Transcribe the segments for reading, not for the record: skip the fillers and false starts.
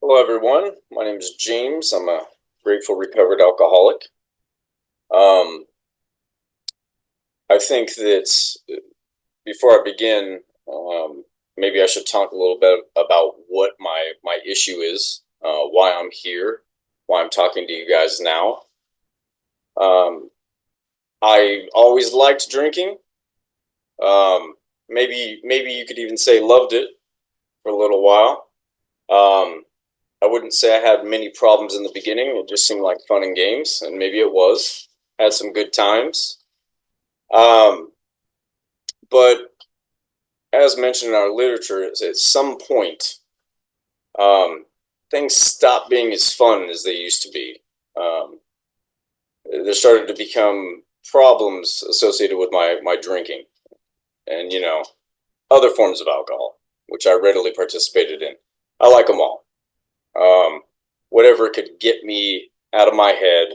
Hello, everyone. My name is James. I'm a grateful recovered alcoholic. Um, I think that before I begin, maybe I should talk a little bit about what my issue is, why I'm here, why I'm talking to you guys now. Um, I always liked drinking. Maybe you could even say loved it for a little while. Um, I wouldn't say I had many problems in the beginning. It just seemed like fun and games, and maybe it was. Had some good times. Um, but as mentioned in our literature, at some point, um, things stopped being as fun as they used to be. Um, there started to become problems associated with my drinking and, other forms of alcohol, which I readily participated in. I like them all. Um, Whatever could get me out of my head,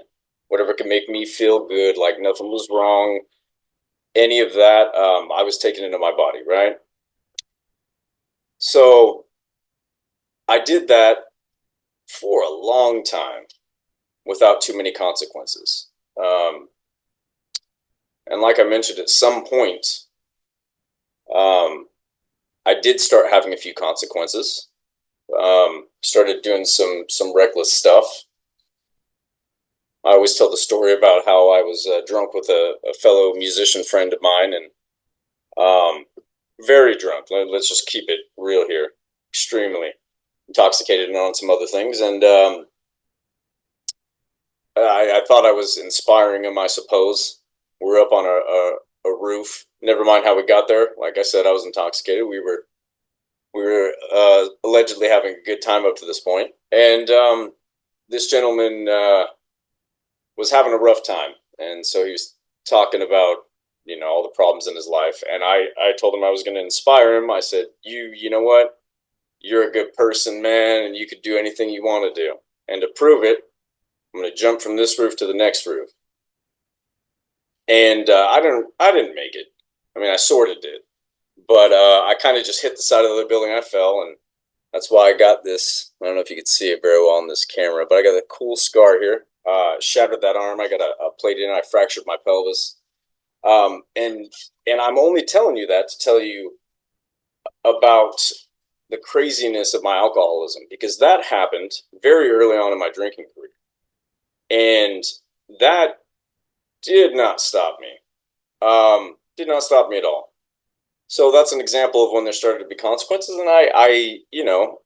whatever could make me feel good, like nothing was wrong, any of that, I was taking into my body, right? So I did that for a long time without too many consequences. Um, and like I mentioned, at some point, um, I did start having a few consequences. Started doing some reckless stuff. I always tell the story about how I was drunk with a fellow musician friend of mine, and um, very drunk. Let's just keep it real here. Extremely intoxicated and on some other things, and I thought I was inspiring him, I suppose. We're up on a roof. Never mind how we got there. Like I said, I was intoxicated. We were allegedly having a good time up to this point, and this gentleman was having a rough time, and so he was talking about all the problems in his life, and I told him I was going to inspire him. I said, you know what? You're a good person, man, and you could do anything you want to do. And to prove it, I'm going to jump from this roof to the next roof. And I didn't make it. I mean, I sort of did, but I kind of just hit the side of the building. I fell, and that's why I got this. I don't know if you could see it very well on this camera, but I got a cool scar here. Shattered that arm. I got a plate in. I fractured my pelvis. And I'm only telling you that to tell you about the craziness of my alcoholism, because that happened very early on in my drinking career, and that did not stop me. Did not stop me at all. So that's an example of when there started to be consequences, and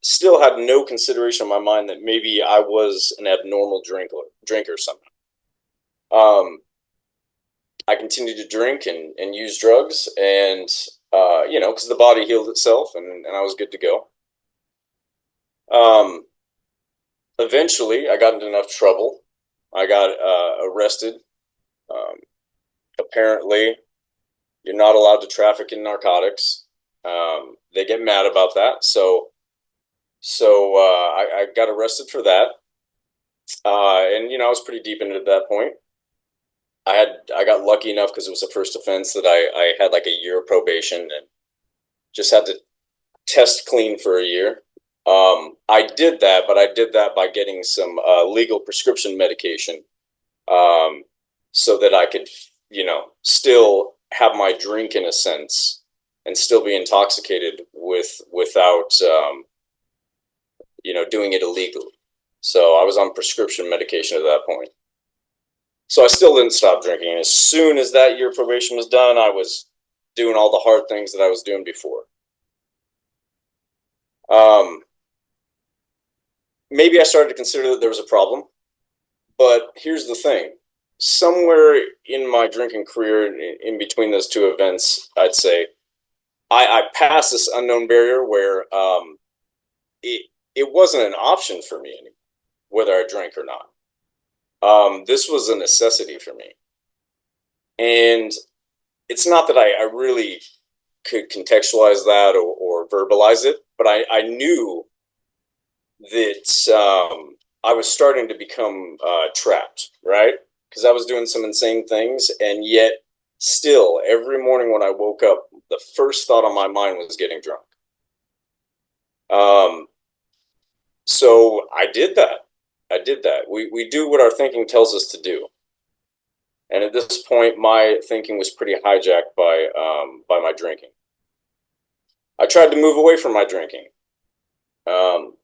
still had no consideration in my mind that maybe I was an abnormal drinker somehow. Um, I continued to drink and use drugs, and because the body healed itself, and I was good to go. Um, Eventually, I got into enough trouble. I got arrested. Um, Apparently, you're not allowed to traffic in narcotics. They get mad about that. So I got arrested for that. And I was pretty deep into it at that point. I got lucky enough because it was a first offense that I had like a year of probation and just had to test clean for a year. I did that, but I did that by getting some legal prescription medication, um, so that I could, still have my drink in a sense and still be intoxicated without, doing it illegally. So I was on prescription medication at that point. So I still didn't stop drinking. And as soon as that year probation was done, I was doing all the hard things that I was doing before. Um, Maybe I started to consider that there was a problem. But here's the thing. Somewhere in my drinking career, in between those two events, I'd say I passed this unknown barrier where it wasn't an option for me anymore, whether I drank or not. This was a necessity for me. And it's not that I really could contextualize that or verbalize it, but I knew that I was starting to become trapped, right? Because I was doing some insane things, and yet still, every morning when I woke up, the first thought on my mind was getting drunk. Um, So I did that. I did that. We do what our thinking tells us to do. And at this point, my thinking was pretty hijacked by my drinking. I tried to move away from my drinking. Um,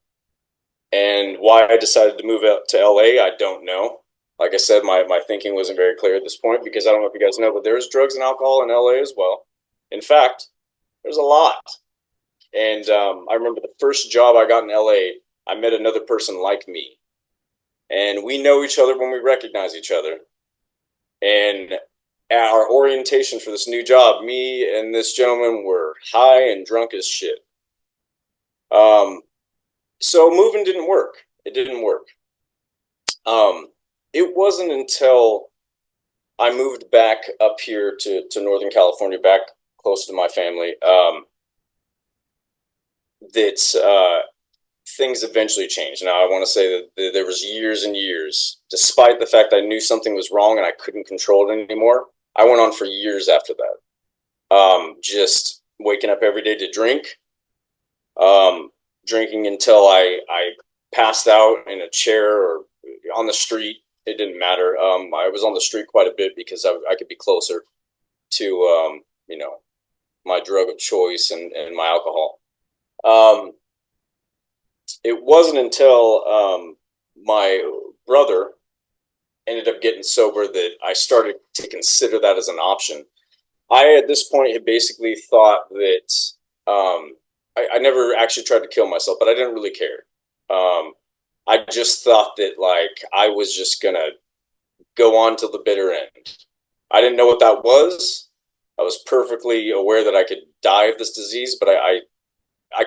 and why I decided to move out to LA, I don't know. Like I said, my thinking wasn't very clear at this point because I don't know if you guys know, but there's drugs and alcohol in LA as well. In fact, there's a lot. And I remember the first job I got in LA, I met another person like me. And we know each other when we recognize each other. And at our orientation for this new job, me and this gentleman were high and drunk as shit. Um, so moving didn't work. It didn't work. Um, it wasn't until I moved back up here to Northern California, back close to my family, that things eventually changed. Now, I want to say that there was years and years, despite the fact I knew something was wrong and I couldn't control it anymore. I went on for years after that. Just waking up every day to drink, um, drinking until I passed out in a chair or on the street. It didn't matter. I was on the street quite a bit because I could be closer to, my drug of choice and my alcohol. Um, it wasn't until my brother ended up getting sober that I started to consider that as an option. I, at this point, had basically thought that I never actually tried to kill myself, but I didn't really care. I just thought that like I was just gonna go on to the bitter end. I didn't know what that was. I was perfectly aware that I could die of this disease, but I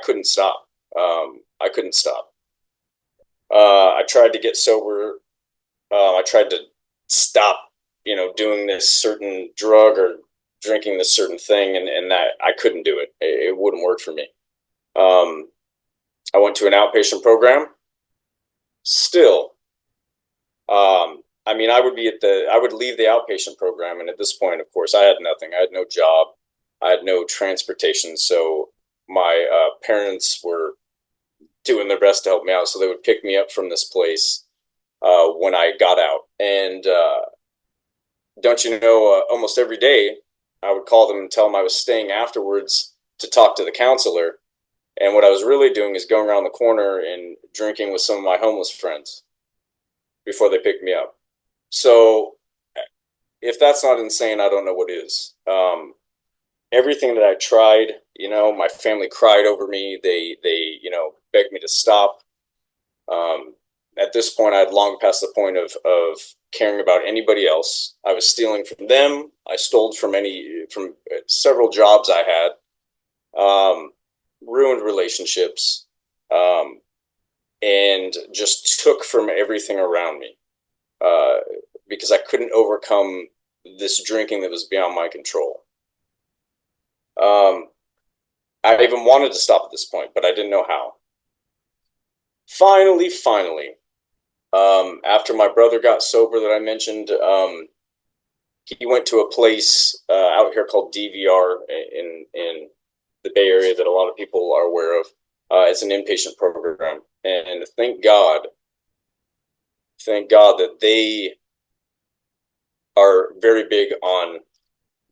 couldn't stop. I couldn't stop. I tried to get sober. I tried to stop, doing this certain drug or drinking this certain thing, and that I couldn't do it. It wouldn't work for me. Um, I went to an outpatient program. Still, I mean, I would leave the outpatient program, and at this point, of course, I had nothing. I had no job. I had no transportation, so my parents were doing their best to help me out. So they would pick me up from this place when I got out, and don't you know, almost every day I would call them and tell them I was staying afterwards to talk to the counselor. And what I was really doing is going around the corner and drinking with some of my homeless friends before they picked me up. So if that's not insane, I don't know what is. Everything that I tried, my family cried over me. They begged me to stop. Um, at this point, I had long passed the point of caring about anybody else. I was stealing from them. I stole from several jobs I had. Ruined relationships, and just took from everything around me uh, because I couldn't overcome this drinking that was beyond my control. Um, I even wanted to stop at this point, but I didn't know how. Finally, after my brother got sober that I mentioned, he went to a place out here called DVR in the Bay Area that a lot of people are aware of. It's an inpatient program, and thank God that they are very big on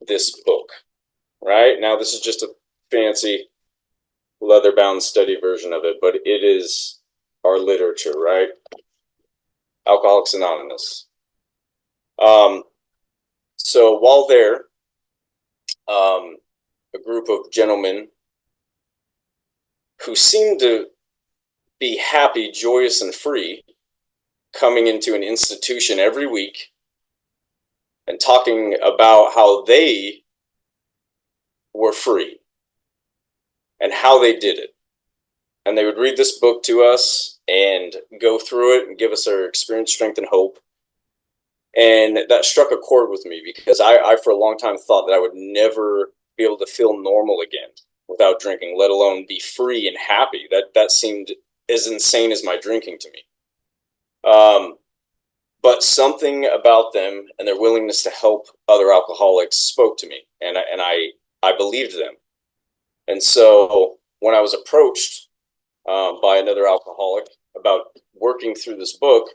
this book. Right now, this is just a fancy leather-bound study version of it, but it is our literature, right? Alcoholics Anonymous. Um, so while there, a group of gentlemen who seemed to be happy, joyous, and free coming into an institution every week and talking about how they were free and how they did it. And they would read this book to us and go through it and give us our experience, strength, and hope. And that struck a chord with me because I for a long time thought that I would never be able to feel normal again without drinking, let alone be free and happy. That seemed as insane as my drinking to me. But something about them and their willingness to help other alcoholics spoke to me, and I believed them. And so when I was approached by another alcoholic about working through this book,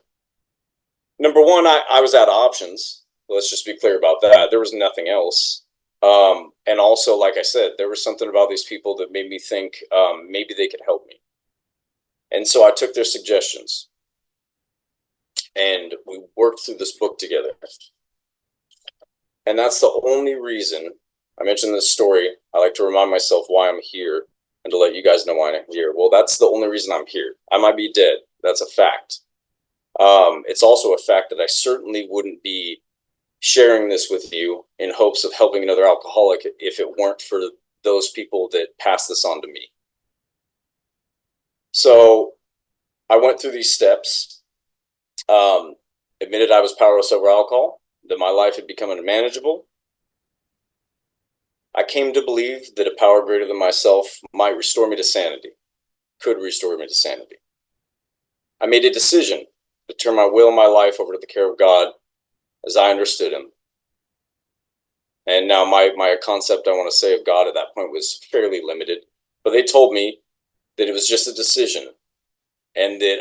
number one, I was out of options. Let's just be clear about that. There was nothing else. And also, like I said, there was something about these people that made me think maybe they could help me. And so I took their suggestions and we worked through this book together. And that's the only reason I mentioned this story. I like to remind myself why I'm here and to let you guys know why I'm here. Well, that's the only reason I'm here. I might be dead. That's a fact. It's also a fact that I certainly wouldn't be sharing this with you in hopes of helping another alcoholic if it weren't for those people that passed this on to me. So I went through these steps, admitted I was powerless over alcohol, that my life had become unmanageable. I came to believe that a power greater than myself might restore me to sanity, could restore me to sanity. I made a decision to turn my will and my life over to the care of God as I understood him. And now my concept, I want to say, of God at that point was fairly limited. But they told me that it was just a decision and that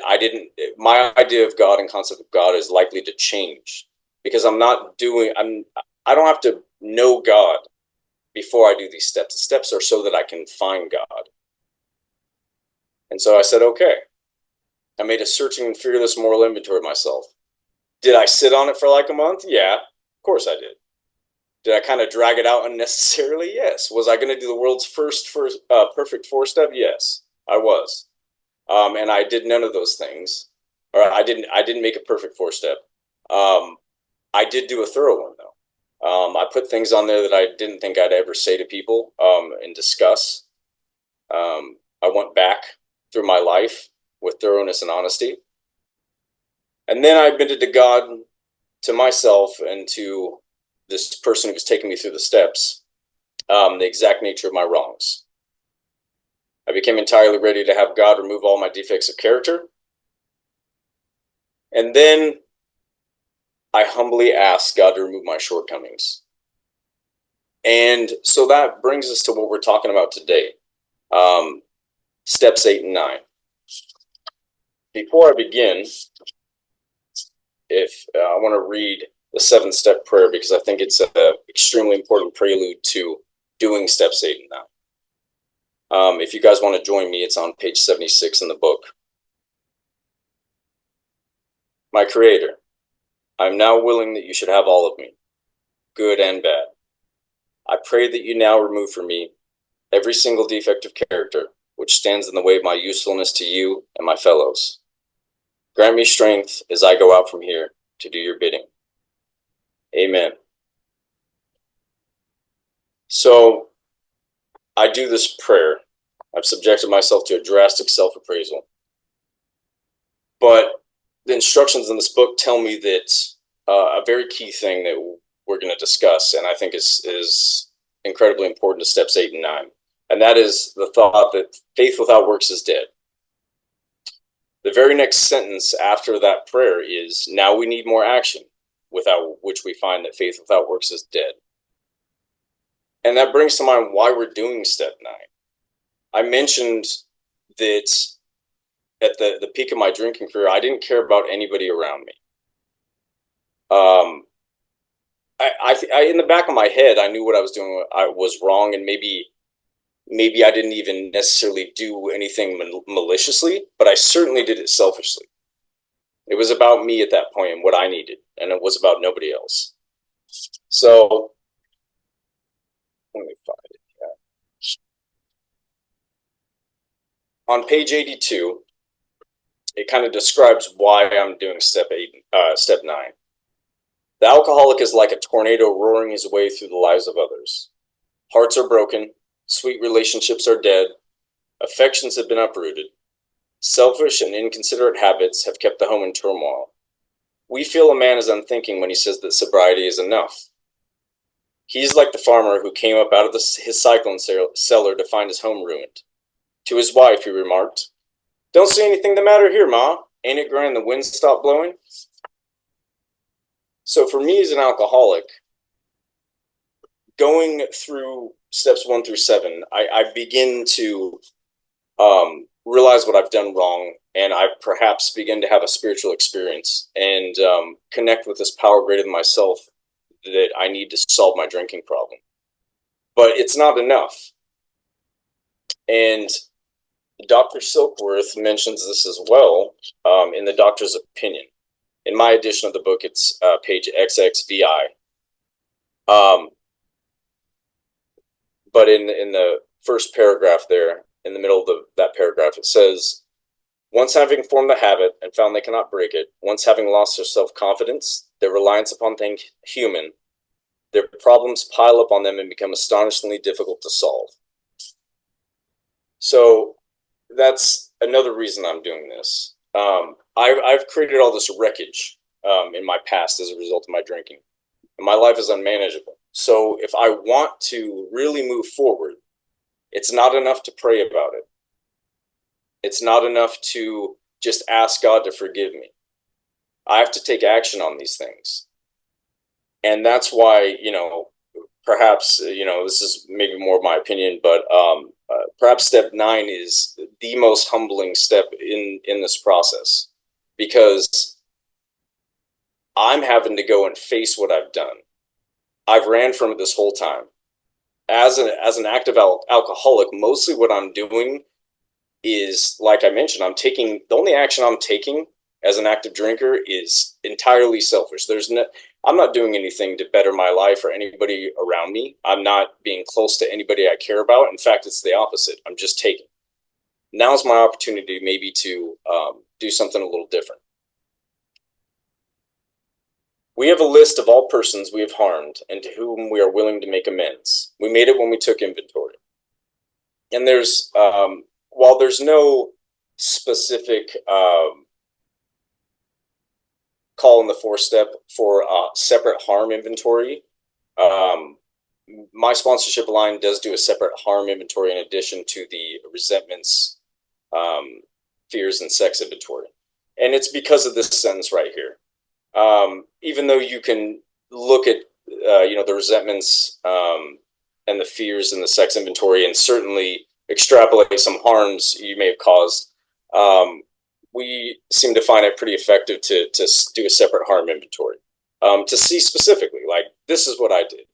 my idea of God and concept of God is likely to change because I don't have to know God before I do these steps. The steps are so that I can find God. And so I said, okay. I made a searching and fearless moral inventory of myself. Did I sit on it for like a month? Yeah, of course I did. Did I kind of drag it out unnecessarily? Yes. Was I going to do the world's first perfect 4-step? Yes, I was. And I did none of those things. Or I didn't make a perfect 4-step. I did do a thorough one though. I put things on there that I didn't think I'd ever say to people and discuss. I went back through my life with thoroughness and honesty. And then I admitted to God, to myself, and to this person who was taking me through the steps, the exact nature of my wrongs. I became entirely ready to have God remove all my defects of character. And then I humbly asked God to remove my shortcomings. And so that brings us to what we're talking about today. Steps 8 and 9. Before I begin, if I want to read the 7-step prayer because I think it's an extremely important prelude to doing steps 8 and 9. If you guys want to join me, it's on page 76 in the book. My Creator, I am now willing that you should have all of me, good and bad. I pray that you now remove from me every single defect of character which stands in the way of my usefulness to you and my fellows. Grant me strength as I go out from here to do your bidding. Amen. So I do this prayer. I've subjected myself to a drastic self-appraisal. But the instructions in this book tell me that a very key thing that we're going to discuss, and I think is incredibly important to steps 8 and 9, and that is the thought that faith without works is dead. The very next sentence after that prayer is, now we need more action, without which we find that faith without works is dead. And that brings to mind why we're doing step 9. I mentioned that at the peak of my drinking career, I didn't care about anybody around me. I in the back of my head, I knew what I was doing I was wrong, and maybe I didn't even necessarily do anything maliciously, but I certainly did it selfishly. It was about me at that point and what I needed, and it was about nobody else. So let me find it. Yeah. On page 82, it kind of describes why I'm doing step 9. The alcoholic is like a tornado roaring his way through the lives of others. Hearts are broken, sweet relationships are dead, affections have been uprooted. Selfish and inconsiderate habits have kept the home in turmoil. We feel a man is unthinking when he says that sobriety is enough. He's like the farmer who came up out of his cyclone cellar to find his home ruined. To his wife, he remarked, "Don't see anything the matter here, Ma. Ain't it grand the wind stopped blowing?" So for me as an alcoholic, going through steps 1 through 7, I begin to realize what I've done wrong and I perhaps begin to have a spiritual experience and connect with this power greater than myself that I need to solve my drinking problem. But it's not enough. And Dr. Silkworth mentions this as well in the doctor's opinion. In my edition of the book, it's page XXVI. But in the first paragraph there, in the middle of that paragraph, it says, once having formed the habit and found they cannot break it, once having lost their self-confidence, their reliance upon things human, their problems pile up on them and become astonishingly difficult to solve. So that's another reason I'm doing this. I've created all this wreckage in my past as a result of my drinking, and my life is unmanageable. So if I want to really move forward, it's not enough to pray about it. It's not enough to just ask God to forgive me. I have to take action on these things. And that's why, perhaps, this is maybe more of my opinion, but perhaps step 9 is the most humbling step in this process, because I'm having to go and face what I've done. I've ran from it this whole time. As an active alcoholic, mostly what I'm doing is, like I mentioned, the only action I'm taking as an active drinker is entirely selfish. I'm not doing anything to better my life or anybody around me. I'm not being close to anybody I care about. In fact, it's the opposite. I'm just taking. Now's my opportunity maybe to do something a little different. We have a list of all persons we have harmed and to whom we are willing to make amends. We made it when we took inventory. And there's, while there's no specific call in the 4th step for separate harm inventory, my sponsorship line does do a separate harm inventory in addition to the resentments, fears, and sex inventory. And it's because of this sentence right here. Even though you can look at the resentments and the fears and the sex inventory and certainly extrapolate some harms you may have caused, we seem to find it pretty effective to do a separate harm inventory, to see specifically, like, this is what I did.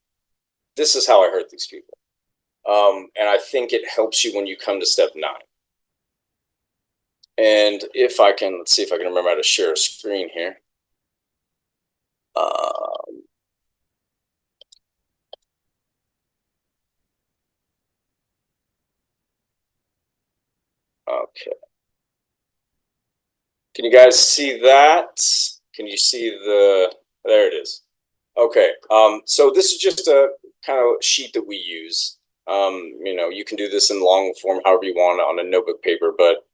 This is how I hurt these people. And I think it helps you when you come to step 9. And let's see if I can remember how to share a screen here. Okay. Can you guys see that? Can you see there it is. Okay. So this is just a kind of sheet that we use. You can do this in long form, however you want, on a notebook paper, but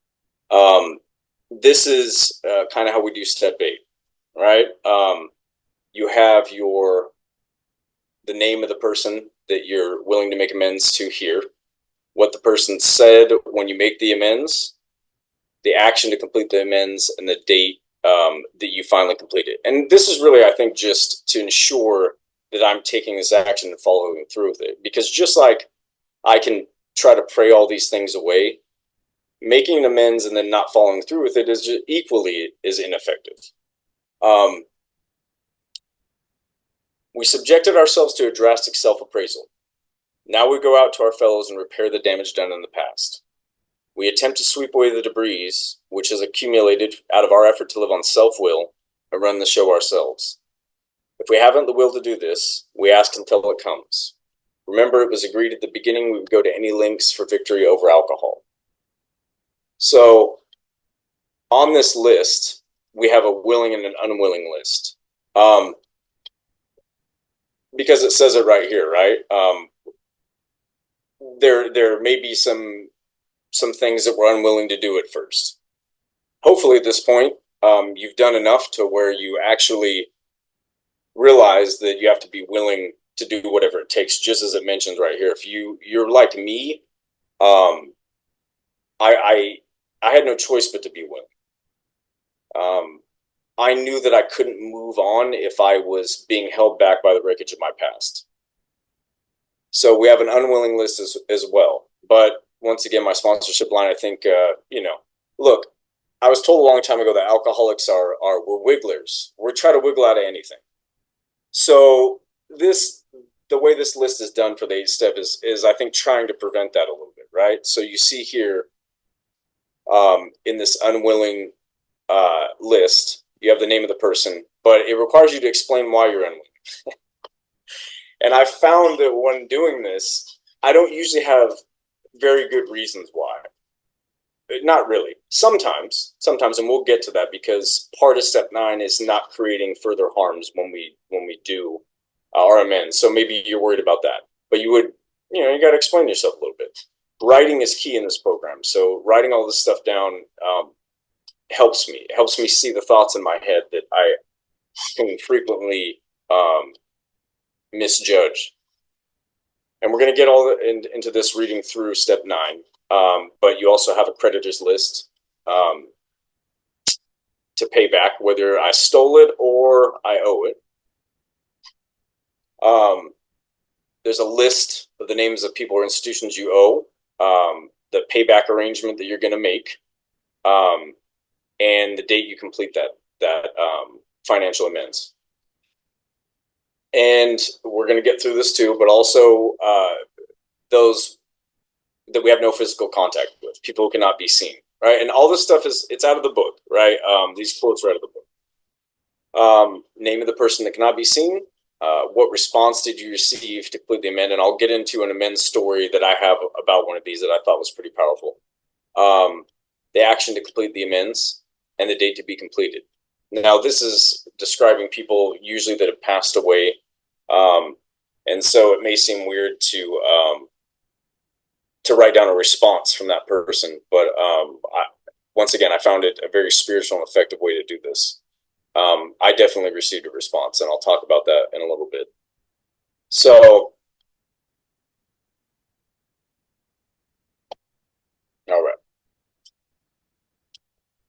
this is kind of how we do step 8, right? You have the name of the person that you're willing to make amends to here, what the person said when you make the amends, the action to complete the amends, and the date that you finally complete it. And this is really, I think, just to ensure that I'm taking this action and following through with it. Because just like I can try to pray all these things away, making an amends and then not following through with it is just equally as ineffective. We subjected ourselves to a drastic self-appraisal. Now we go out to our fellows and repair the damage done in the past. We attempt to sweep away the debris which has accumulated out of our effort to live on self-will and run the show ourselves. If we haven't the will to do this, we ask until it comes. Remember, it was agreed at the beginning we would go to any lengths for victory over alcohol. So, on this list, we have a willing and an unwilling list. Because it says it right here, right? There may be some things that we're unwilling to do at first. Hopefully at this point, you've done enough to where you actually realize that you have to be willing to do whatever it takes, just as it mentions right here. If you're like me, I had no choice but to be willing. I knew that I couldn't move on if I was being held back by the wreckage of my past. So we have an unwilling list as well. But once again, my sponsorship line, I think, look, I was told a long time ago that alcoholics we're wigglers. We try to wiggle out of anything. So this the way this list is done for the 8 step is I think trying to prevent that a little bit, right? So you see here in this unwilling list, you have the name of the person, but it requires you to explain why you're unwilling. And I found that when doing this, I don't usually have very good reasons why. Not really. Sometimes, and we'll get to that because part of step 9 is not creating further harms when we do our amends. So maybe you're worried about that, but you got to explain yourself a little bit. Writing is key in this program. So writing all this stuff down helps me. It helps me see the thoughts in my head that I can frequently misjudge. And we're going to get into this reading through step 9. But you also have a creditors list to pay back, whether I stole it or I owe it. There's a list of the names of people or institutions you owe, the payback arrangement that you're going to make, and the date you complete that financial amends. And we're going to get through this too, but also those that we have no physical contact with, people who cannot be seen, right? And all this stuff it's out of the book, right? These quotes are out of the book. Name of the person that cannot be seen. What response did you receive to complete the amend? And I'll get into an amends story that I have about one of these that I thought was pretty powerful. The action to complete the amends and the date to be completed. Now, this is describing people usually that have passed away. And so it may seem weird to write down a response from that person. But once again, I found it a very spiritual and effective way to do this. I definitely received a response, and I'll talk about that in a little bit. So, all right.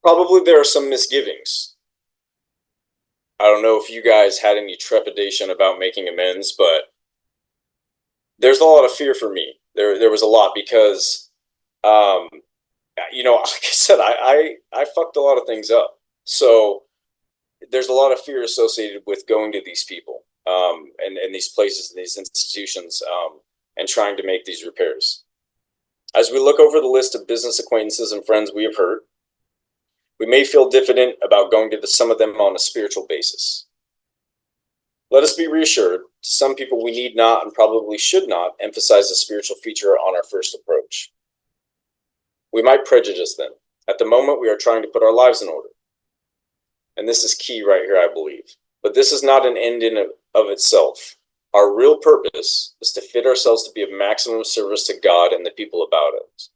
Probably there are some misgivings. I don't know if you guys had any trepidation about making amends, but there's a lot of fear for me. There was a lot because, like I said, I fucked a lot of things up. So there's a lot of fear associated with going to these people and these places and these institutions and trying to make these repairs. As we look over the list of business acquaintances and friends we have hurt, we may feel diffident about going to some of them on a spiritual basis. Let us be reassured, to some people we need not and probably should not emphasize the spiritual feature on our first approach. We might prejudice them. At the moment, we are trying to put our lives in order. And this is key right here, I believe. But this is not an end in of itself. Our real purpose is to fit ourselves to be of maximum service to God and the people about us.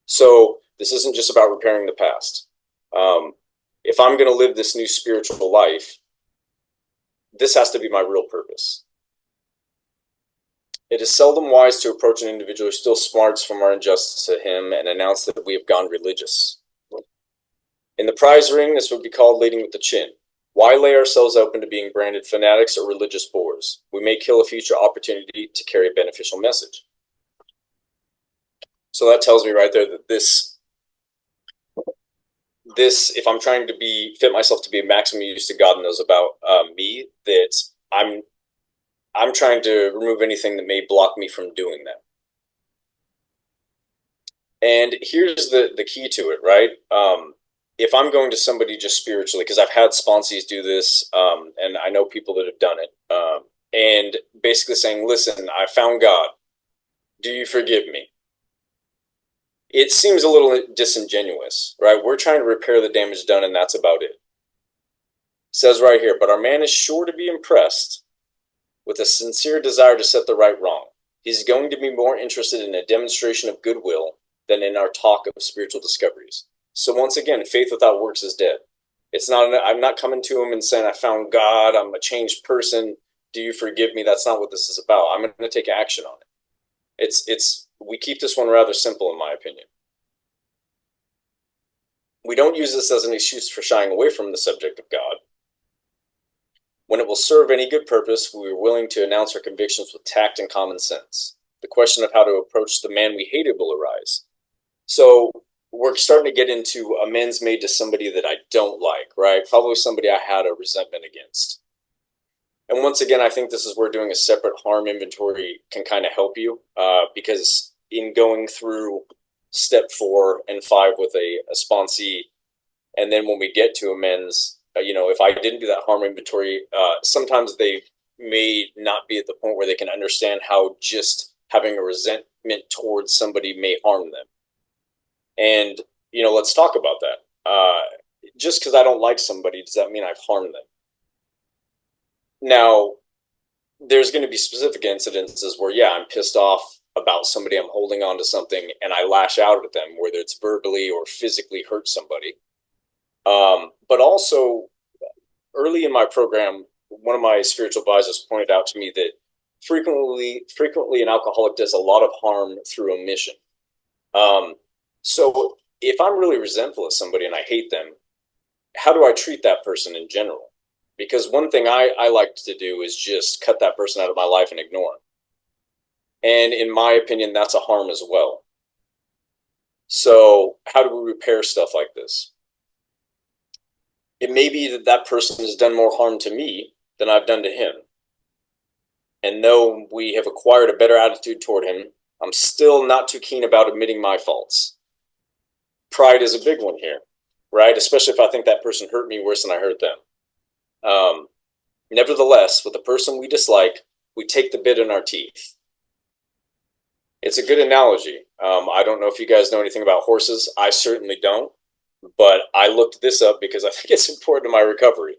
So this isn't just about repairing the past. If I'm going to live this new spiritual life, this has to be my real purpose. It is seldom wise to approach an individual who still smarts from our injustice to him and announce that we have gone religious. In the prize ring, this would be called leading with the chin. Why lay ourselves open to being branded fanatics or religious bores? We may kill a future opportunity to carry a beneficial message. So that tells me right there that this, if I'm trying to fit myself to be a maximum use to God knows about me, that I'm trying to remove anything that may block me from doing that. And here's the key to it, right? If I'm going to somebody just spiritually, because I've had sponsees do this, and I know people that have done it, and basically saying, listen, I found God. Do you forgive me? It seems a little disingenuous, right? We're trying to repair the damage done, and that's about it. It says right here, but our man is sure to be impressed with a sincere desire to set the right wrong. He's going to be more interested in a demonstration of goodwill than in our talk of spiritual discoveries. So once again, faith without works is dead. I'm not coming to him and saying, I found God, I'm a changed person, do you forgive me? That's not what this is about. I'm going to take action on it. We keep this one rather simple, in my opinion. We don't use this as an excuse for shying away from the subject of God. When it will serve any good purpose, we are willing to announce our convictions with tact and common sense. The question of how to approach the man we hated will arise. So we're starting to get into amends made to somebody that I don't like, right? Probably somebody I had a resentment against. And once again, I think this is where doing a separate harm inventory can kind of help you, because in going through step 4 and 5 with a sponsee, and then when we get to amends, if I didn't do that harm inventory, sometimes they may not be at the point where they can understand how just having a resentment towards somebody may harm them. And, let's talk about that. Just because I don't like somebody, does that mean I've harmed them? Now, there's going to be specific incidences where, yeah, I'm pissed off about somebody, I'm holding on to something, and I lash out at them, whether it's verbally or physically hurt somebody. But also, early in my program, one of my spiritual advisors pointed out to me that frequently an alcoholic does a lot of harm through omission. So if I'm really resentful of somebody and I hate them, how do I treat that person in general? Because one thing I like to do is just cut that person out of my life and ignore them. And in my opinion, that's a harm as well. So how do we repair stuff like this? It may be that that person has done more harm to me than I've done to him. And though we have acquired a better attitude toward him, I'm still not too keen about admitting my faults. Pride is a big one here, right? Especially if I think that person hurt me worse than I hurt them. Nevertheless, with the person we dislike, we take the bit in our teeth. It's a good analogy. I don't know if you guys know anything about horses. I certainly don't, but I looked this up because I think it's important to my recovery.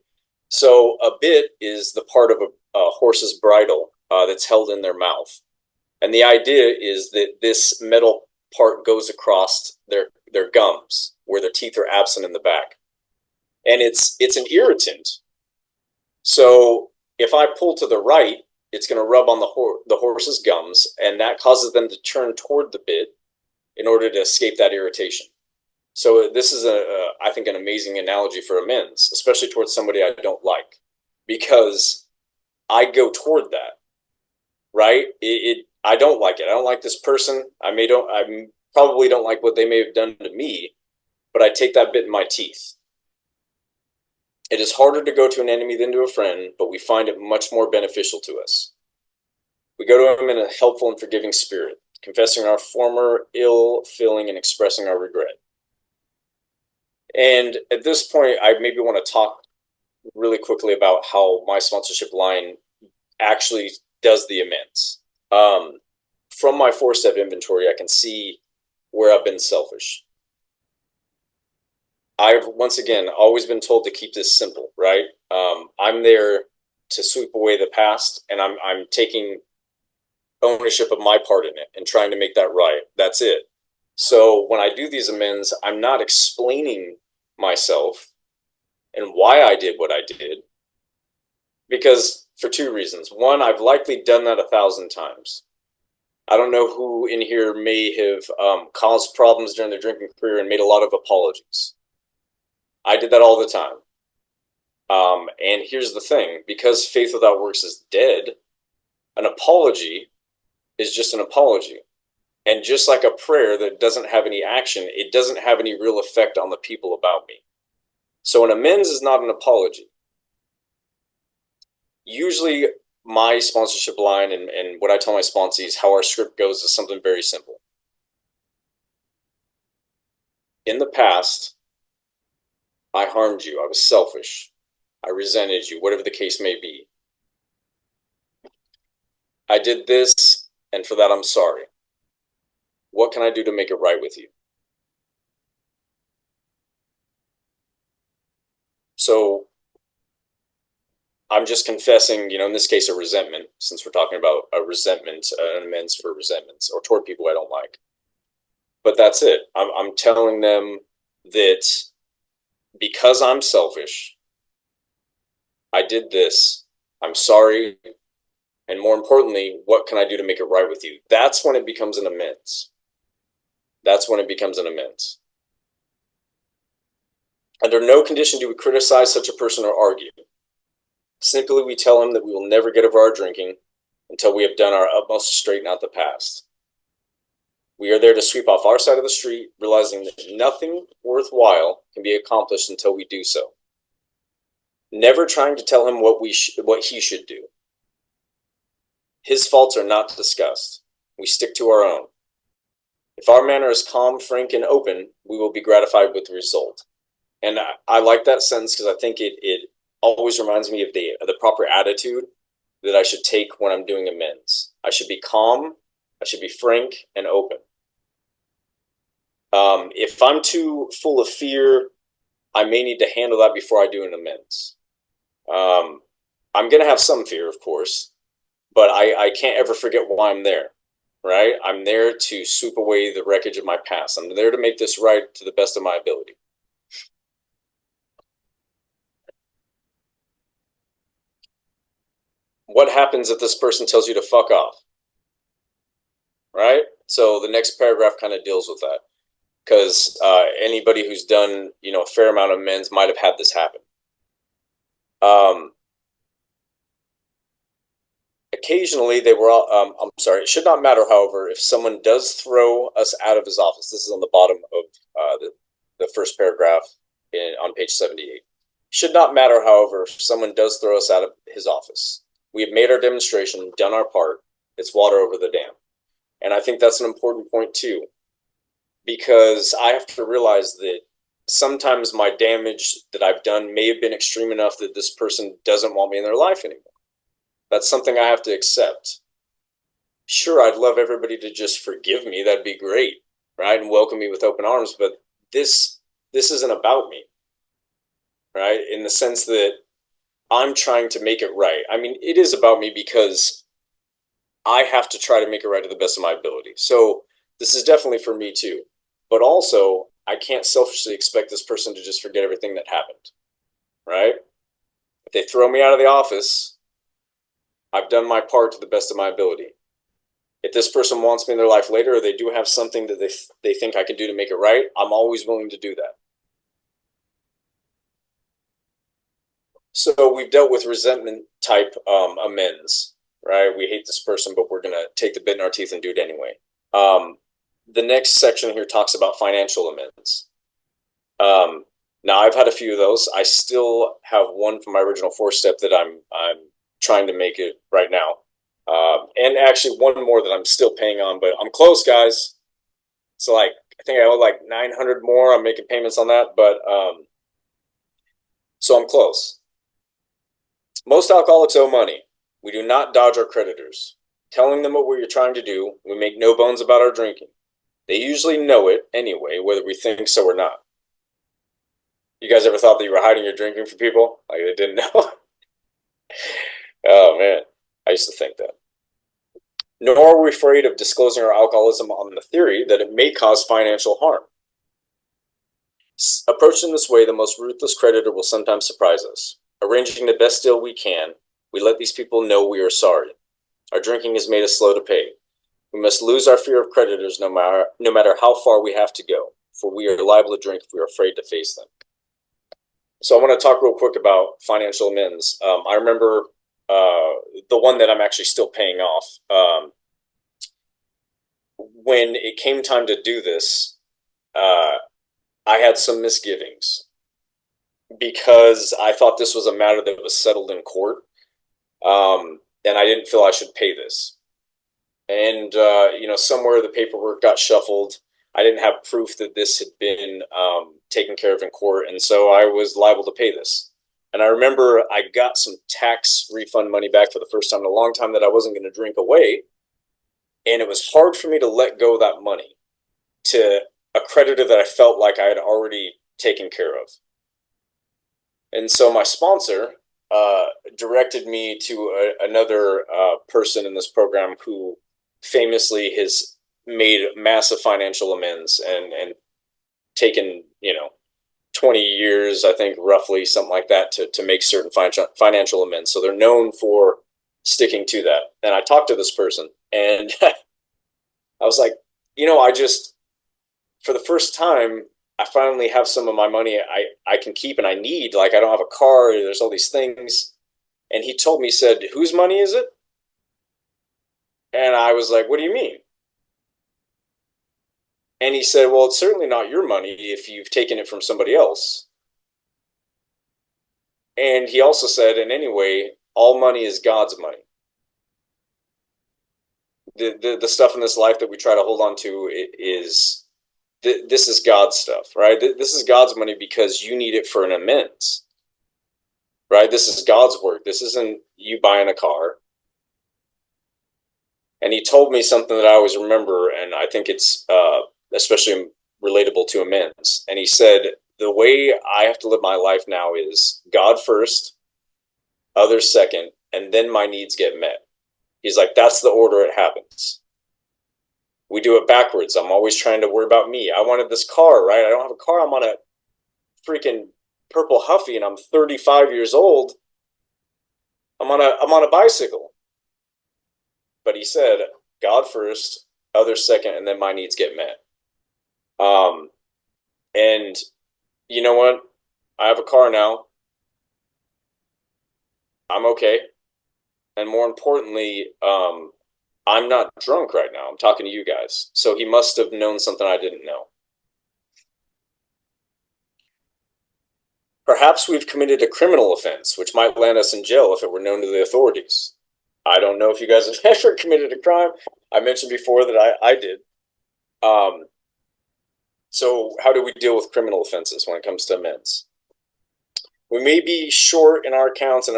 So a bit is the part of a horse's bridle that's held in their mouth. And the idea is that this metal part goes across their gums, where their teeth are absent in the back. And it's an irritant. So if I pull to the right, it's going to rub on the horse's gums, and that causes them to turn toward the bit in order to escape that irritation. So this is, I think, an amazing analogy for amends, especially towards somebody I don't like, because I go toward that, right? I don't like it. I don't like this person. I probably don't like what they may have done to me, but I take that bit in my teeth. It is harder to go to an enemy than to a friend, but we find it much more beneficial to us. We go to him in a helpful and forgiving spirit, confessing our former ill feeling and expressing our regret. And at this point, I maybe want to talk really quickly about how my sponsorship line actually does the amends. From my 4-step inventory, I can see where I've been selfish. I've, once again, always been told to keep this simple, right? I'm there to sweep away the past, and I'm taking ownership of my part in it and trying to make that right. That's it. So when I do these amends, I'm not explaining myself and why I did what I did, because for 2 reasons. One, I've likely done that 1,000 times. I don't know who in here may have caused problems during their drinking career and made a lot of apologies. I did that all the time. And here's the thing, because faith without works is dead, an apology is just an apology. And just like a prayer that doesn't have any action, it doesn't have any real effect on the people about me. So an amends is not an apology. Usually my sponsorship line and what I tell my sponsees, how our script goes, is something very simple. In the past, I harmed you. I was selfish. I resented you, whatever the case may be. I did this, and for that I'm sorry. What can I do to make it right with you? So I'm just confessing, in this case, a resentment, since we're talking about a resentment, an amends for resentments, or toward people I don't like. But that's it. I'm telling them that because I'm selfish, I did this, I'm sorry, and more importantly, what can I do to make it right with you? That's when it becomes an amends. That's when it becomes an amends. Under no condition do we criticize such a person or argue. Simply, we tell him that we will never get over our drinking until we have done our utmost to straighten out the past. We are there to sweep off our side of the street, realizing that nothing worthwhile can be accomplished until we do so. Never trying to tell him what he should do. His faults are not discussed. We stick to our own. If our manner is calm, frank, and open, we will be gratified with the result. And I like that sentence because I think it always reminds me of the proper attitude that I should take when I'm doing amends. I should be calm, I should be frank and open. If I'm too full of fear, I may need to handle that before I do an amends. I'm going to have some fear, of course, but I can't ever forget why I'm there, right? I'm there to sweep away the wreckage of my past. I'm there to make this right to the best of my ability. What happens if this person tells you to fuck off? Right? So the next paragraph kind of deals with that. Because anybody who's done, a fair amount of amends might have had this happen. Occasionally, they were. I'm sorry. It should not matter, however, if someone does throw us out of his office. This is on the bottom of the first paragraph on page 78. Should not matter, however, if someone does throw us out of his office. We have made our demonstration, done our part. It's water over the dam. And I think that's an important point too, because I have to realize that sometimes my damage that I've done may have been extreme enough that this person doesn't want me in their life anymore. That's something I have to accept. Sure, I'd love everybody to just forgive me. That'd be great, right? And welcome me with open arms. But this isn't about me, right? In the sense that I'm trying to make it right. I mean, it is about me because I have to try to make it right to the best of my ability. So this is definitely for me too. But also, I can't selfishly expect this person to just forget everything that happened, right? If they throw me out of the office, I've done my part to the best of my ability. If this person wants me in their life later, or they do have something that they think I can do to make it right, I'm always willing to do that. So we've dealt with resentment type amends, right? We hate this person, but we're going to take the bit in our teeth and do it anyway. The next section here talks about financial amends. Now I've had a few of those. I still have one from my original 4-step that I'm trying to make it right now. And actually one more that I'm still paying on, but I'm close, guys. So I think I owe like 900 more. I'm making payments on that, but so I'm close. Most alcoholics owe money. We do not dodge our creditors. Telling them what we're trying to do, we make no bones about our drinking. They usually know it anyway, whether we think so or not. You guys ever thought that you were hiding your drinking from people? Like they didn't know? Oh man, I used to think that. Nor are we afraid of disclosing our alcoholism on the theory that it may cause financial harm. Approached in this way, the most ruthless creditor will sometimes surprise us. Arranging the best deal we can, we let these people know we are sorry. Our drinking has made us slow to pay. We must lose our fear of creditors no matter how far we have to go, for we are liable to drink if we are afraid to face them. So I want to talk real quick about financial amends. I remember the one that I'm actually still paying off. When it came time to do this, I had some misgivings because I thought this was a matter that was settled in court, and I didn't feel I should pay this. And somewhere the paperwork got shuffled. I didn't have proof that this had been taken care of in court, and so I was liable to pay this. And I remember I got some tax refund money back for the first time in a long time that I wasn't going to drink away, and it was hard for me to let go of that money to a creditor that I felt like I had already taken care of. And so my sponsor directed me to another person in this program who famously has made massive financial amends and taken 20 years, I think, roughly something like that, to make certain financial amends. So they're known for sticking to that. And I talked to this person, and I was like, for the first time, I finally have some of my money I can keep and I need. Like, I don't have a car, there's all these things. And he told me, he said, "Whose money is it?" And I was like, "What do you mean?" And he said, well, it's certainly not your money if you've taken it from somebody else. And he also said, and anyway, all money is God's money. The stuff in this life that we try to hold on to is this is God's stuff, right? This is God's money because you need it for an amends, right? This is God's work. This isn't you buying a car. And he told me something that I always remember, and I think it's especially relatable to amends. And he said, the way I have to live my life now is God first, others second, and then my needs get met. He's like, that's the order it happens. We do it backwards. I'm always trying to worry about me. I wanted this car, right? I don't have a car. I'm on a freaking purple Huffy and I'm 35 years old. I'm on a bicycle. But he said, God first, others second, and then my needs get met. And you know what? I have a car now. I'm okay. And more importantly, I'm not drunk right now. I'm talking to you guys. So he must have known something I didn't know. Perhaps we've committed a criminal offense, which might land us in jail if it were known to the authorities. I don't know if you guys have ever committed a crime. I mentioned before that I did. So how do we deal with criminal offenses when it comes to amends? We may be short in our accounts and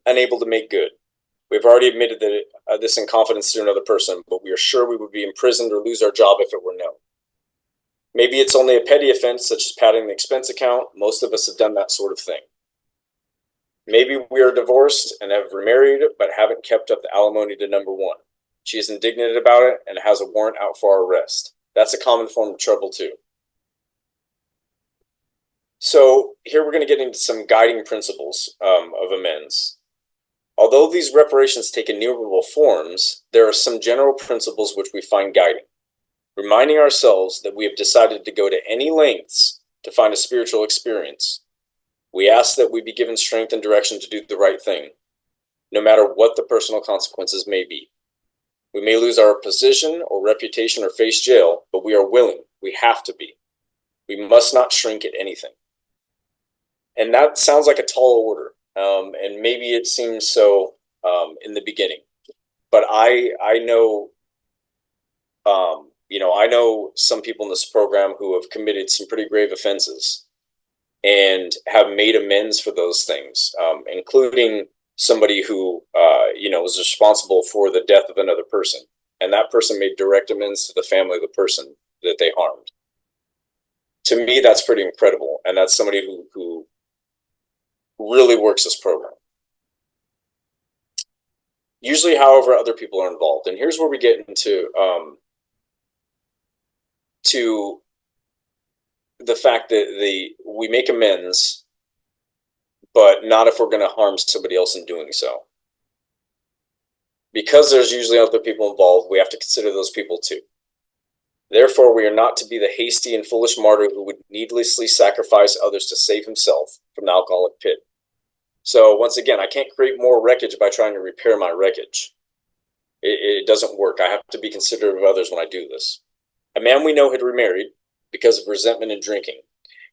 unable to make good. We've already admitted that this in confidence to another person, but we are sure we would be imprisoned or lose our job if it were known. Maybe it's only a petty offense, such as padding the expense account. Most of us have done that sort of thing. Maybe we are divorced and have remarried, but haven't kept up the alimony to number one. She is indignant about it and has a warrant out for our arrest. That's a common form of trouble too. So here we're going to get into some guiding principles of amends. Although these reparations take innumerable forms, there are some general principles which we find guiding. Reminding ourselves that we have decided to go to any lengths to find a spiritual experience. We ask that we be given strength and direction to do the right thing, no matter what the personal consequences may be. We may lose our position or reputation or face jail, but we are willing. We have to be. We must not shrink at anything. And that sounds like a tall order, and maybe it seems so in the beginning. But I know, I know some people in this program who have committed some pretty grave offenses and have made amends for those things, including somebody who, was responsible for the death of another person. And that person made direct amends to the family of the person that they harmed. To me, that's pretty incredible. And that's somebody who really works this program. Usually, however, other people are involved. And here's where we get into to the fact that we make amends, but not if we're going to harm somebody else in doing so. Because there's usually other people involved, we have to consider those people too. Therefore, we are not to be the hasty and foolish martyr who would needlessly sacrifice others to save himself from the alcoholic pit. So once again, I can't create more wreckage by trying to repair my wreckage. It doesn't work. I have to be considerate of others when I do this. A man we know had remarried because of resentment and drinking.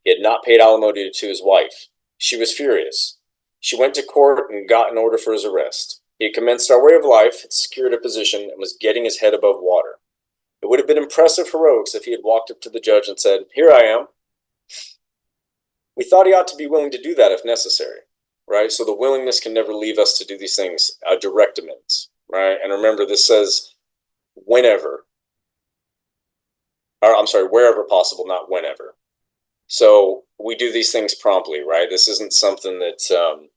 He had not paid alimony to his wife. She was furious. She went to court and got an order for his arrest. He had commenced our way of life, had secured a position, and was getting his head above water. It would have been impressive heroics if he had walked up to the judge and said, "Here I am." We thought he ought to be willing to do that if necessary, right? So the willingness can never leave us to do these things, direct amends, right? And remember, this says whenever, or I'm sorry, wherever possible, not whenever. So we do these things promptly, right? This isn't something that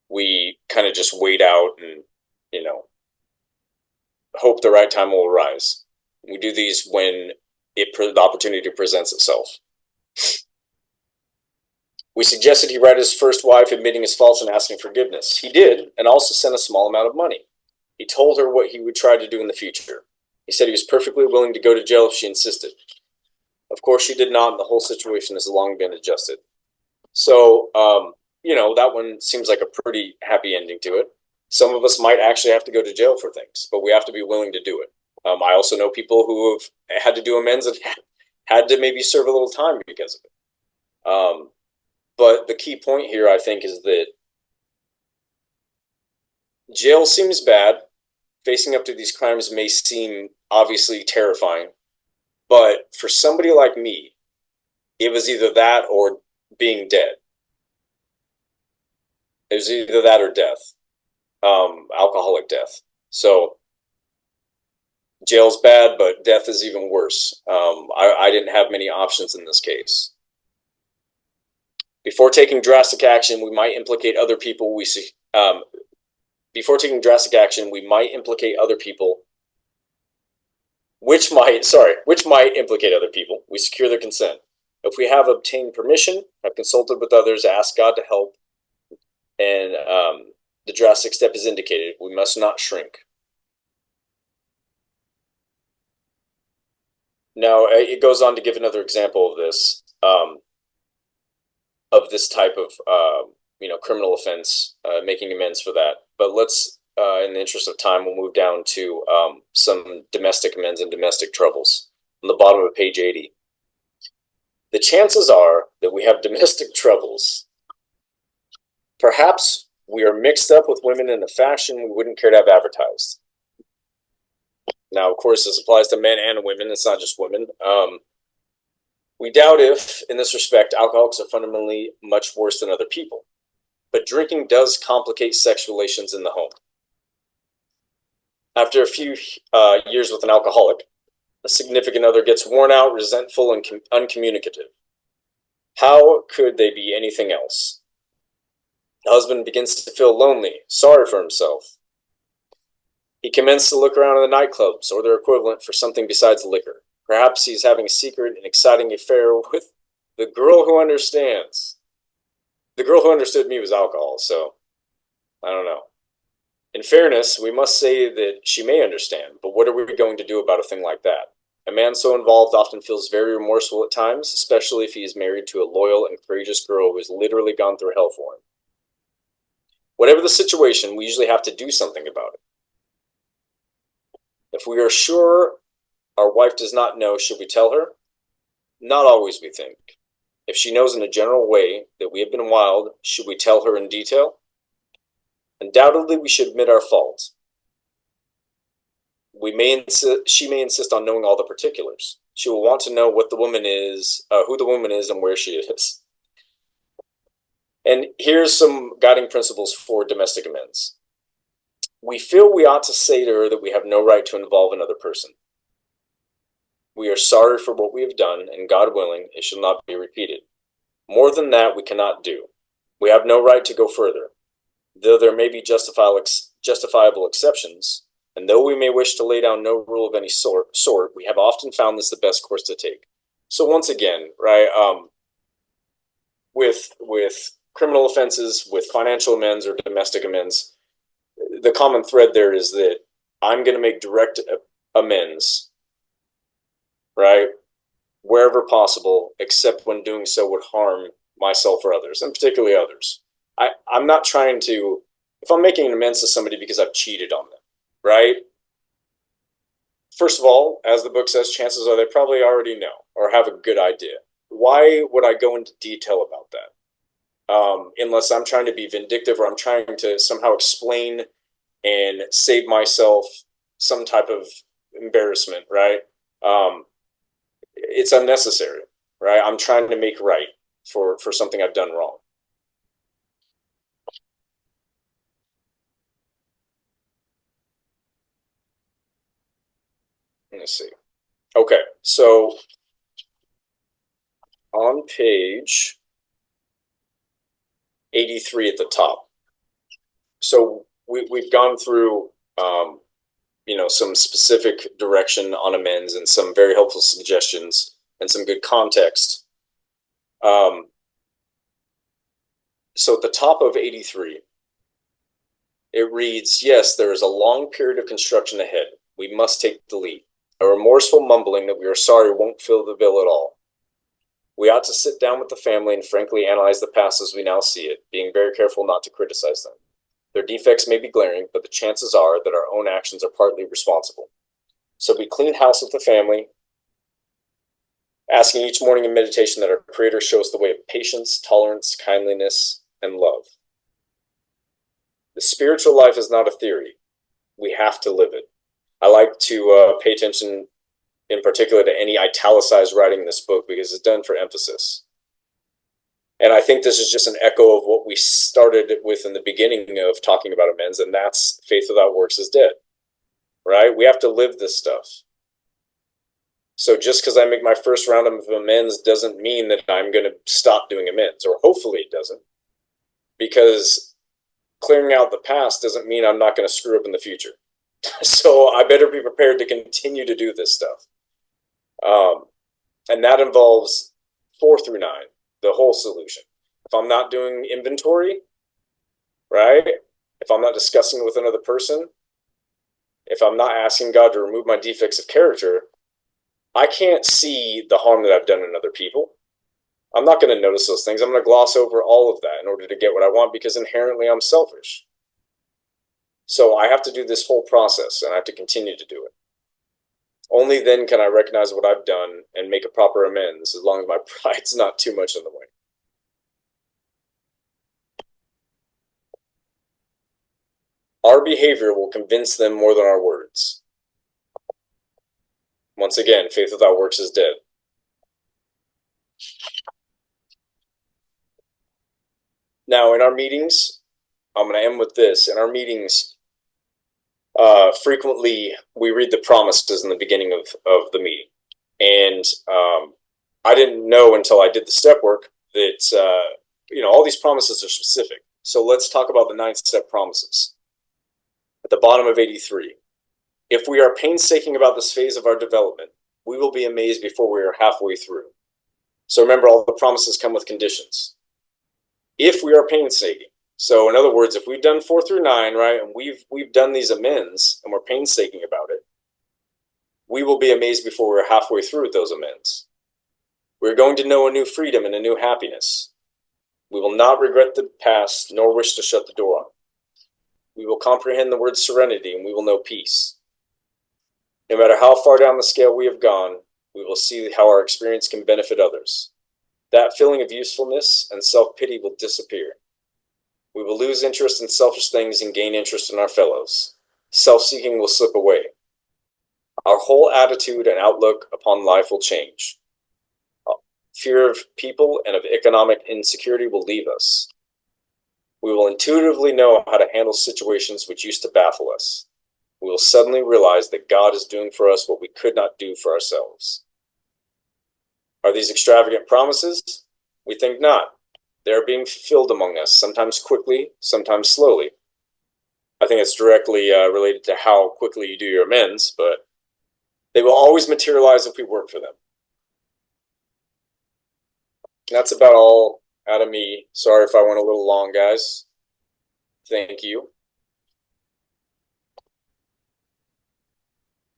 we kind of just wait out and, hope the right time will arise. We do these when the opportunity presents itself. We suggested he write his first wife admitting his faults and asking forgiveness. He did, and also sent a small amount of money. He told her what he would try to do in the future. He said he was perfectly willing to go to jail if she insisted. Of course, she did not, and the whole situation has long been adjusted. So, that one seems like a pretty happy ending to it. Some of us might actually have to go to jail for things, but we have to be willing to do it, I also know people who have had to do amends and had to maybe serve a little time because of it. But the key point here, I think, is that jail seems bad. Facing up to these crimes may seem obviously terrifying, but for somebody like me, it was either that or being dead. It was either that or death, alcoholic death. So jail's bad, but death is even worse. I didn't have many options in this case. Before taking drastic action, we might implicate other people. Before taking drastic action, we might implicate other people, which might implicate other people. We secure their consent. If we have obtained permission, have consulted with others, asked God to help, and the drastic step is indicated, we must not shrink. Now, it goes on to give another example of this type of criminal offense, making amends for that. But let's, in the interest of time, we'll move down to some domestic amends and domestic troubles on the bottom of page 80. The chances are that we have domestic troubles. Perhaps we are mixed up with women in a fashion we wouldn't care to have advertised. Now, of course, this applies to men and women. It's not just women. We doubt if, in this respect, alcoholics are fundamentally much worse than other people. But drinking does complicate sex relations in the home. After a few years with an alcoholic, a significant other gets worn out, resentful, and uncommunicative. How could they be anything else? The husband begins to feel lonely, sorry for himself. He commences to look around in the nightclubs or their equivalent for something besides liquor. Perhaps he's having a secret and exciting affair with the girl who understands. The girl who understood me was alcohol, so I don't know. In fairness, we must say that she may understand, but what are we going to do about a thing like that? A man so involved often feels very remorseful at times, especially if he is married to a loyal and courageous girl who has literally gone through hell for him. Whatever the situation, we usually have to do something about it. If we are sure our wife does not know, should we tell her? Not always, we think. If she knows in a general way that we have been wild, should we tell her in detail? Undoubtedly, we should admit our fault. She may insist on knowing all the particulars. She will want to know what the woman is, who the woman is, and where she is. And here's some guiding principles for domestic amends. We feel we ought to say to her that we have no right to involve another person. We are sorry for what we have done, and God willing, it shall not be repeated. More than that, we cannot do. We have no right to go further. Though there may be justifiable exceptions, and though we may wish to lay down no rule of any sort, we have often found this the best course to take. So once again, right, with criminal offenses, with financial amends or domestic amends, the common thread there is that I'm going to make direct amends, right, wherever possible, except when doing so would harm myself or others, and particularly others. I'm not trying to, if I'm making an amends to somebody because I've cheated on them, right? First of all, as the book says, chances are they probably already know or have a good idea. Why would I go into detail about that? Unless I'm trying to be vindictive or I'm trying to somehow explain and save myself some type of embarrassment, right? It's unnecessary, right? I'm trying to make right for something I've done wrong. Let's see. Okay, so on page 83 at the top. So we've gone through, some specific direction on amends and some very helpful suggestions and some good context. So at the top of 83, it reads, yes, there is a long period of construction ahead. We must take the lead. A remorseful mumbling that we are sorry won't fill the bill at all. We ought to sit down with the family and frankly analyze the past as we now see it, being very careful not to criticize them. Their defects may be glaring, but the chances are that our own actions are partly responsible. So we clean house with the family, asking each morning in meditation that our Creator show us the way of patience, tolerance, kindliness, and love. The spiritual life is not a theory. We have to live it. I like to pay attention in particular to any italicized writing in this book because it's done for emphasis. And I think this is just an echo of what we started with in the beginning of talking about amends, and that's faith without works is dead, right? We have to live this stuff. So just because I make my first round of amends doesn't mean that I'm going to stop doing amends, or hopefully it doesn't, because clearing out the past doesn't mean I'm not going to screw up in the future. So I better be prepared to continue to do this stuff. And that involves 4 through 9, the whole solution. If I'm not doing inventory, right? If I'm not discussing it with another person, if I'm not asking God to remove my defects of character, I can't see the harm that I've done in other people. I'm not going to notice those things. I'm going to gloss over all of that in order to get what I want because inherently I'm selfish. So I have to do this whole process and I have to continue to do it. Only then can I recognize what I've done and make a proper amends as long as my pride's not too much in the way. Our behavior will convince them more than our words. Once again, faith without works is dead. Now, in our meetings, I'm going to end with this. In our meetings, frequently we read the promises in the beginning of the meeting. And I didn't know until I did the step work that, all these promises are specific. So let's talk about the 9-step promises. At the bottom of 83, if we are painstaking about this phase of our development, we will be amazed before we are halfway through. So remember, all the promises come with conditions. If we are painstaking, so in other words, if we've done 4 through 9, right, and we've done these amends and we're painstaking about it, we will be amazed before we're halfway through with those amends. We're going to know a new freedom and a new happiness. We will not regret the past nor wish to shut the door on it. We will comprehend the word serenity and we will know peace. No matter how far down the scale we have gone, we will see how our experience can benefit others. That feeling of usefulness and self-pity will disappear. We will lose interest in selfish things and gain interest in our fellows. Self-seeking will slip away. Our whole attitude and outlook upon life will change. Fear of people and of economic insecurity will leave us. We will intuitively know how to handle situations which used to baffle us. We will suddenly realize that God is doing for us what we could not do for ourselves. Are these extravagant promises? We think not. They are being fulfilled among us, sometimes quickly, sometimes slowly. I think it's directly related to how quickly you do your amends, but they will always materialize if we work for them. That's about all out of me. Sorry if I went a little long, guys. Thank you.